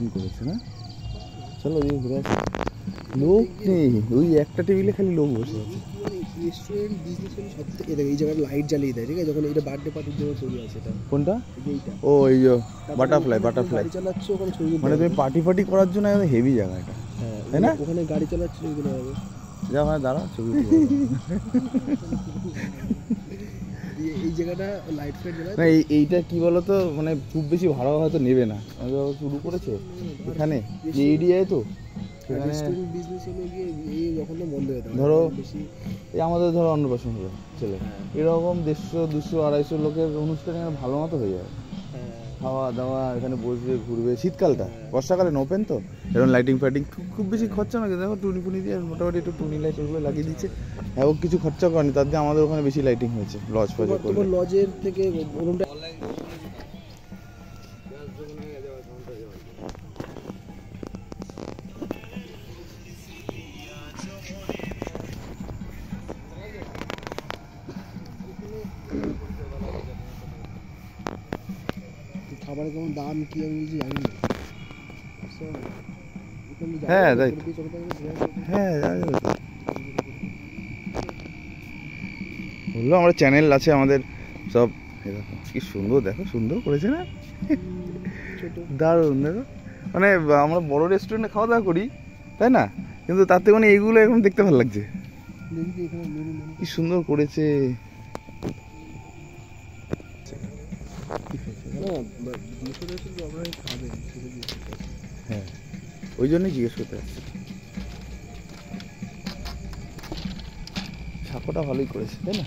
দারুণ করেছে না। চলো ওই ঘুরে আসি। লোক নেই, ওই একটা টেবিলে খালি লোক বসে আছে। রেস্টুরেন্ট বিজনেস হলে সব থেকে এই জায়গায় লাইট জ্বালিয়ে দেয়, ঠিক আছে? যখন এটা বার্থডে পার্টির জন্য তৈরি আছে এটা। কোনটা? এইটা। ও এই যে বাটারফ্লাই। গাড়ি চালাচ্ছ ওখানে ছবি তুলতে মানে তুমি পার্টি করার জন্য একদম হেভি জায়গা এটা, তাই না? ওখানে গাড়ি চালাচ্ছ ছবি তুলে হবে। যা ওখানে দাঁড়া ছবি এই জায়গাটা লাইট ফাইট জ্বালায় না। এইটা কি বলতো, মানে খুব বেশি ভাড়া হয়তো নেবে না, শুরু করেছে এখানে এই এরিয়ায় তো। রেস্টুরেন্ট বিজনেস হলে গিয়ে এই যখন বন্ধ হয়ে থাকে ধরো বেশি। এই আমাদের ধরো অন্নপ্রাশন হবে ছেলে, এরকম 150, 200, 250 লোকের অনুষ্ঠানে ভালো মতো হয়ে যায়। খাওয়া দাওয়া, এখানে বসবে ঘুরবে। শীতকালটা, বর্ষাকালে ওপেন তো, এরকম লাইটিং ফাইটিং খুব বেশি খরচা না। দেখো টুনি ফুনি দিয়ে মোটামুটি একটু টুনি লাইট ওগুলো লাগিয়ে দিচ্ছে। হ্যাঁ, ও কিছু খরচা করেনি, তার দিয়ে আমাদের ওখানে বেশি লাইটিং হয়েছে। লজ ফজে তোমার লজের থেকে রুমটা খাবারের কেমন দাম কি আমি কিছু জানি না। হ্যাঁ হ্যাঁ বললো আমরা চ্যানেল আছে আমাদের সব। দেখো কি সুন্দর, দেখো সুন্দর করেছে না, দারুণ। দেখো মানে আমরা বড় রেস্টুরেন্টে খাওয়া দাওয়া করি, তাই না? কিন্তু তাতে মানে এইগুলো এখন দেখতে ভালো লাগছে, কি সুন্দর করেছে। হ্যাঁ, ওই জন্যই জিজ্ঞেস করতে আসছি। সাঁকোটা ভালোই করেছে, তাই না?